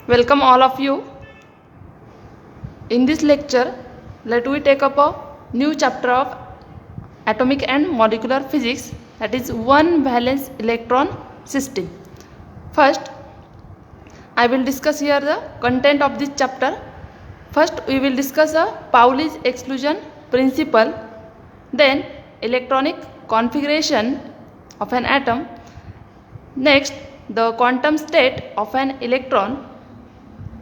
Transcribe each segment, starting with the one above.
Welcome all of you. In this lecture, let we take up a new chapter of atomic and molecular physics, that is one valence electron system. First, I will discuss here the content of this chapter. First, we will discuss a Pauli's exclusion principle, then electronic configuration of an atom, next the quantum state of an electron,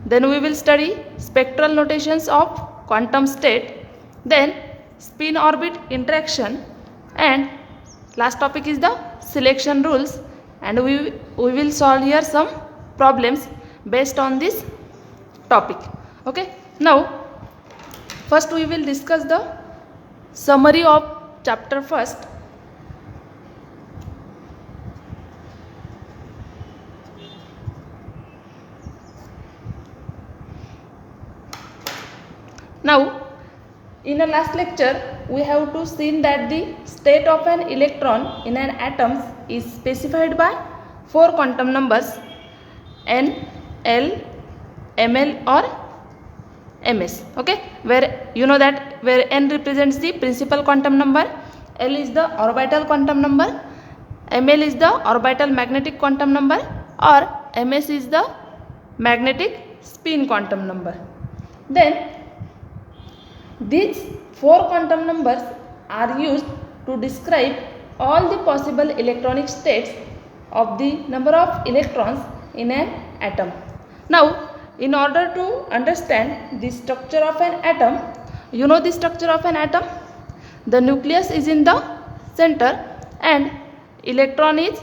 then we will study spectral notations of quantum state, then spin orbit interaction, and last topic is the selection rules, and we will solve here some problems based on this topic. Okay, now first we will discuss the summary of chapter first. Now, in the last lecture, we have to see that the state of an electron in an atom is specified by 4 quantum numbers n, l, ml or ms. Okay, where you know that where n represents the principal quantum number, l is the orbital quantum number, ml is the orbital magnetic quantum number, or ms is the magnetic spin quantum number. Then these 4 quantum numbers are used to describe all the possible electronic states of the number of electrons in an atom. Now, in order to understand the structure of an atom, you know the structure of an atom? The nucleus is in the center and electron is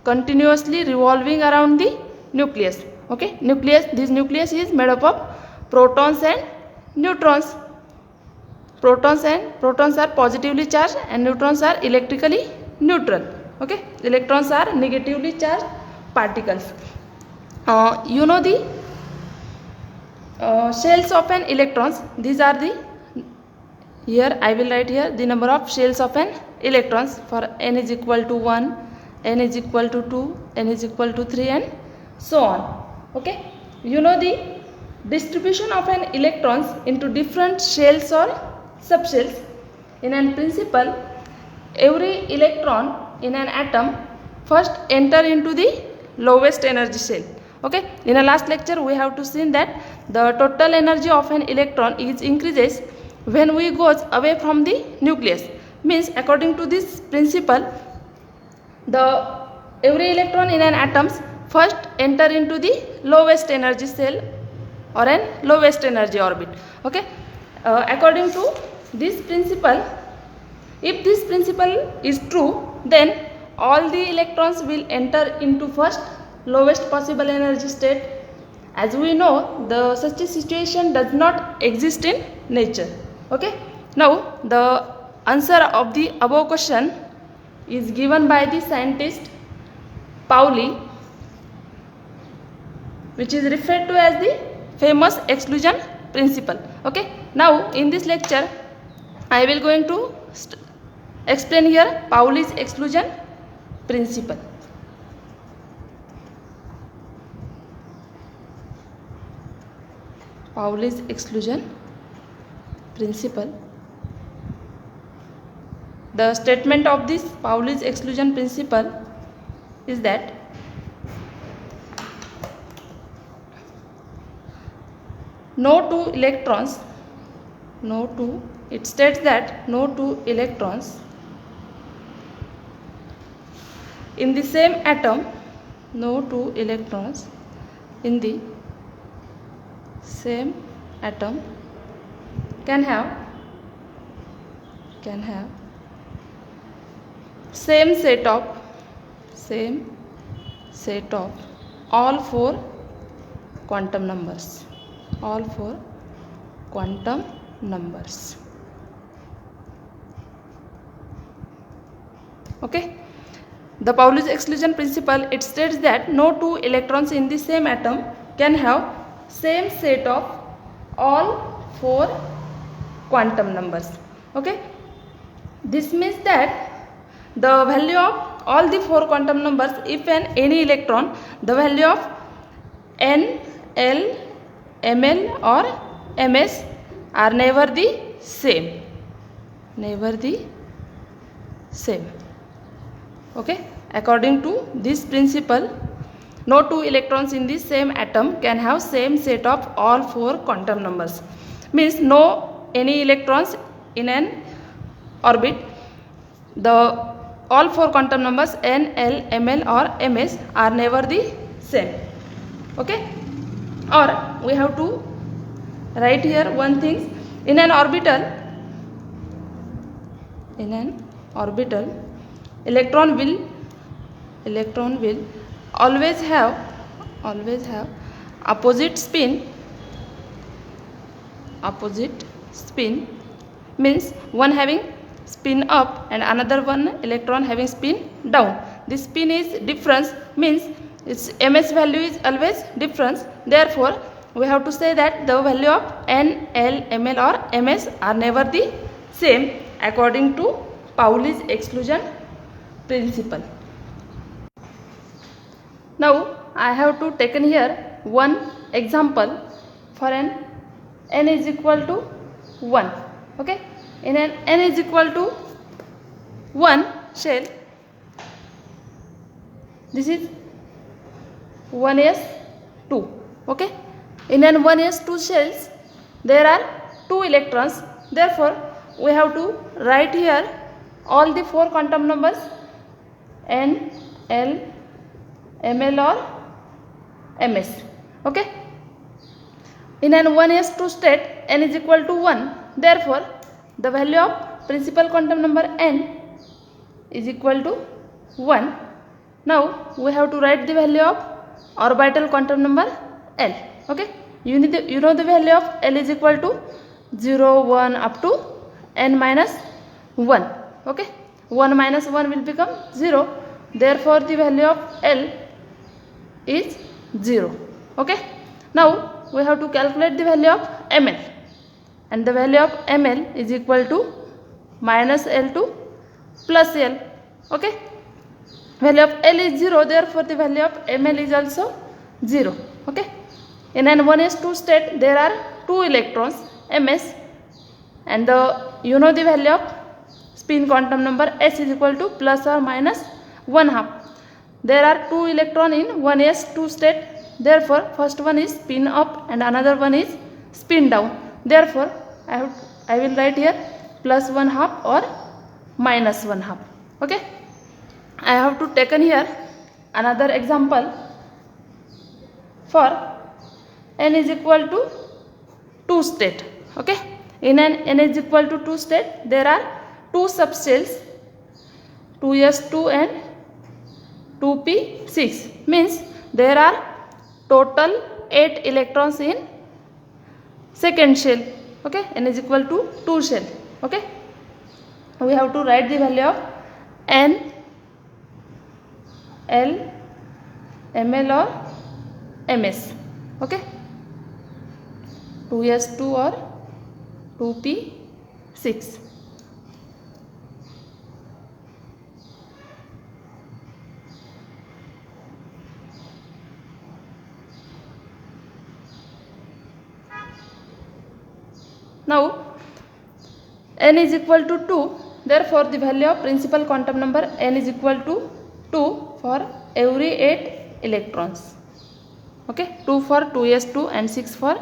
continuously revolving around the nucleus. Okay, this nucleus is made up of protons and neutrons. Protons are positively charged and neutrons are electrically neutral. Okay, electrons are negatively charged particles. You know the shells of an electrons. These are the, here I will write here the number of shells of an electrons for n is equal to 1, n is equal to 2, n is equal to 3 and so on. Okay, you know the distribution of an electrons into different shells or subshells. In an principle, every electron in an atom first enter into the lowest energy shell. Okay, in the last lecture we have to see that the total energy of an electron is increases when we goes away from the nucleus. Means according to this principle, the every electron in an atom first enter into the lowest energy cell or an lowest energy orbit. Okay, according to this principle, if this principle is true, then all the electrons will enter into first lowest possible energy state. As we know, such a situation does not exist in nature. Okay, now the answer of the above question is given by the scientist Pauli, which is referred to as the famous exclusion principle. Okay, now in this lecture I will going to explain here Pauli's exclusion principle. Pauli's exclusion principle. The statement of this Pauli's exclusion principle is that it states that no two electrons in the same atom, no two electrons in the same atom can have same set of all 4 quantum numbers. All 4 quantum numbers. Okay, the Pauli's exclusion principle, it states that no two electrons in the same atom can have same set of all 4 quantum numbers. Okay, this means that the value of all the 4 quantum numbers, if any electron, the value of n L, Ml or Ms are never the same. Never the same. Okay. According to this principle, no two electrons in the same atom can have same set of all four quantum numbers. Means no any electrons in an orbit, the all four quantum numbers N, L, Ml or Ms are never the same. Okay. Or we have to write here one thing. In an orbital, electron will always have opposite spin. Means one having spin up and another one electron having spin down. This spin is difference, means its ms value is always difference. Therefore we have to say that the value of N, L, Ml or Ms are never the same according to Pauli's exclusion principle. Now I have to taken here one example for an N is equal to 1. Okay. In an N is equal to 1 shell, this is 1s2. Okay. In an 1s2 shells there are 2 electrons. Therefore we have to write here all the 4 quantum numbers N, L, Ml or Ms. Okay. In an 1s2 state N is equal to 1. Therefore the value of principal quantum number N is equal to 1. Now we have to write the value of orbital quantum number L. Okay. You know the value of L is equal to 0, 1 up to N minus 1. Okay. 1 minus 1 will become 0. Therefore the value of L is 0. Okay. Now we have to calculate the value of Ml, and the value of Ml is equal to minus L to plus L. Okay. Value of L is 0, therefore the value of Ml is also 0. Okay. In an 1s2 state there are 2 electrons Ms, and the value of spin quantum number S is equal to plus or minus 1/2. There are 2 electrons in 1s2 state. Therefore first one is spin up and another one is spin down. Therefore I will write here plus 1/2 or minus 1/2. Okay. I have to taken here another example for N is equal to 2 state. Okay. In an N is equal to 2 state there are 2 subshells, 2s2 and 2p6. Means there are total 8 electrons in second shell. Okay. N is equal to 2 shell. Okay. We have to write the value of N, L, Ml or Ms. Okay. 2s2 or 2p6. Now N is equal to 2. Therefore the value of principal quantum number N is equal to 2 for every 8 electrons. Okay. 2 for 2s2 and 6 for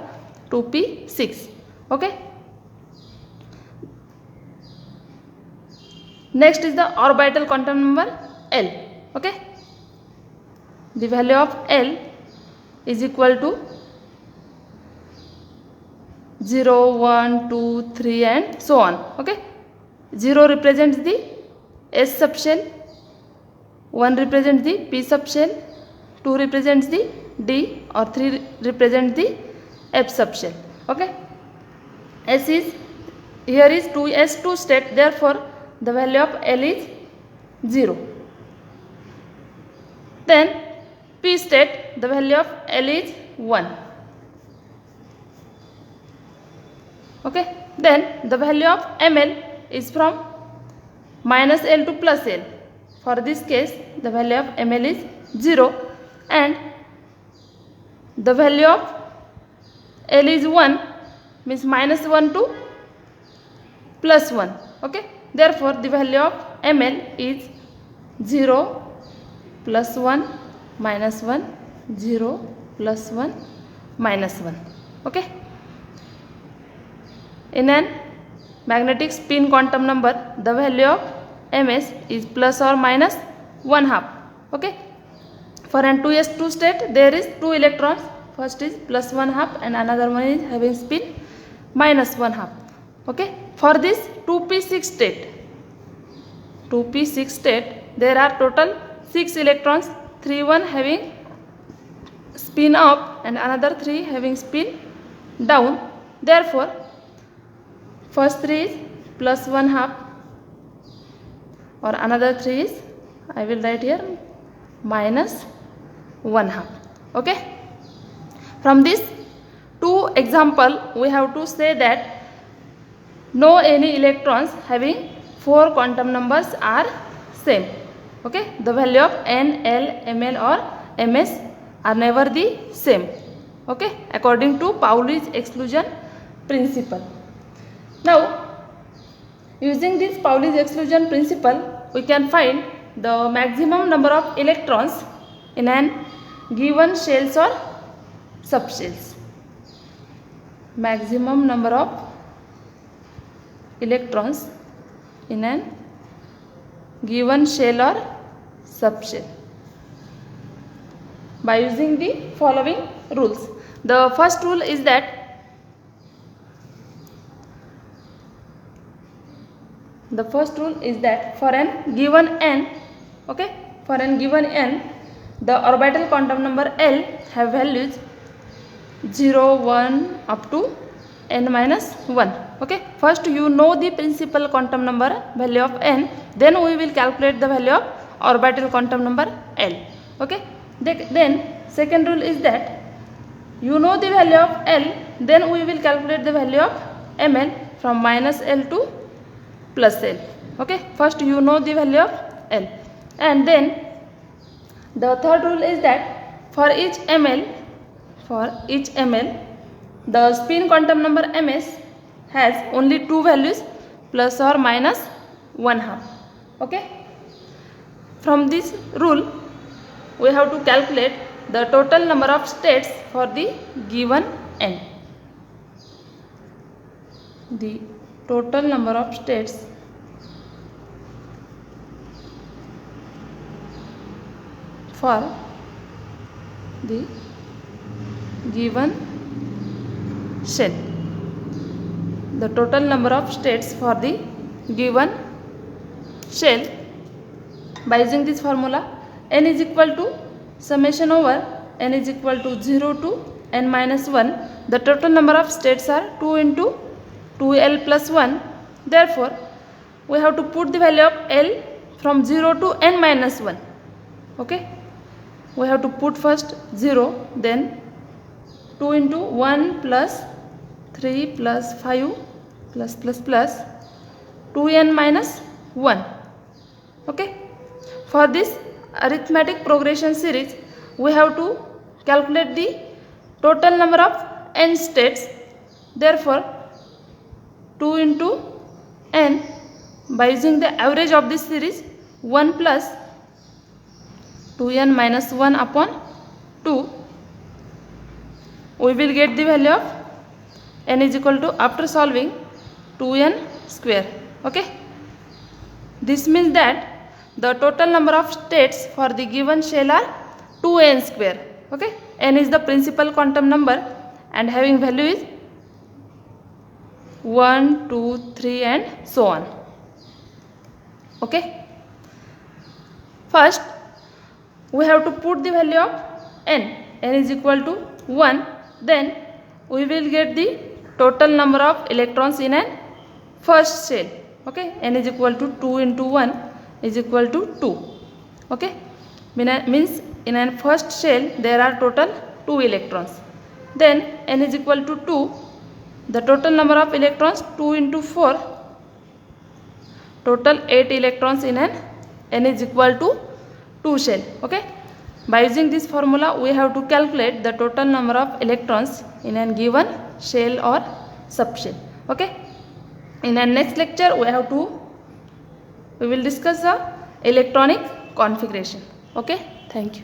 2p6. Okay. Next is the orbital quantum number L. Okay. The value of L is equal to 0, 1, 2, 3 and so on. Okay. 0 represents the S subshell, 1 represents the P subshell, 2 represents the D or 3 represents the F subshell. Okay. S is here is 2s2 state, therefore the value of L is 0. Then P state, the value of L is 1. Okay. Then the value of Ml is from minus L to plus L. For this case the value of Ml is 0, and the value of L is 1, means minus 1 to plus 1. Okay, therefore the value of ml is 0 plus 1 minus 1, 0 plus 1 minus 1. Okay, in an magnetic spin quantum number, the value of ms is plus or minus 1/2. Okay, for an 2s2 state there is 2 electrons, first is plus 1/2 and another one is having spin minus 1/2. Okay, for this 2p6 state there are total 6 electrons, 1 having spin up and another 3 having spin down. Therefore first 3 is plus 1/2 or another 3 is, I will write here, minus 1/2. Okay, from this 2 example we have to say that no any electrons having 4 quantum numbers are same. Okay, the value of n, l, ml or ms are never the same. Okay, according to Pauli's exclusion principle. Now using this Pauli's exclusion principle we can find the maximum number of electrons in an given shells or subshells. Maximum number of electrons in an given shell or subshell by using the following rules. The first rule is that for an given n, okay, for an given n, the orbital quantum number L have values 0, 1 up to n minus 1. Okay, first you know the principal quantum number value of n, then we will calculate the value of orbital quantum number L. Okay, then second rule is that you know the value of L, then we will calculate the value of ml from minus L to plus L. Okay, first you know the value of L, and then the third rule is that for each ml the spin quantum number ms has only 2 values, plus or minus 1/2. Okay, from this rule we have to calculate the total number of states for the given n. The total number of states for the given shell. The total number of states for the given shell by using this formula, n is equal to summation over n is equal to 0 to n minus 1. The total number of states are 2 into 2l plus 1. Therefore we have to put the value of L from 0 to n minus 1. Okay, we have to put first 0, then 2 into 1 plus 3 plus 5 plus 2n minus 1. Okay, for this arithmetic progression series we have to calculate the total number of n states. Therefore 2 into n, by using the average of this series, 1 plus 2n minus 1 upon 2, we will get the value of n is equal to, after solving, 2n square. Okay, this means that the total number of states for the given shell are 2n square. Okay, n is the principal quantum number and having value is 1, 2, 3 and so on. Okay, first we have to put the value of n is equal to 1, then we will get the total number of electrons in an first shell. Okay, n is equal to 2 into 1 is equal to 2. Okay, means in an first shell there are total 2 electrons. Then n is equal to 2, the total number of electrons 2 into 4, total 8 electrons in an n is equal to 2 shell. Okay, By using this formula, we have to calculate the total number of electrons in a given shell or subshell. Okay. In our next lecture, we will discuss the electronic configuration. Okay. Thank you.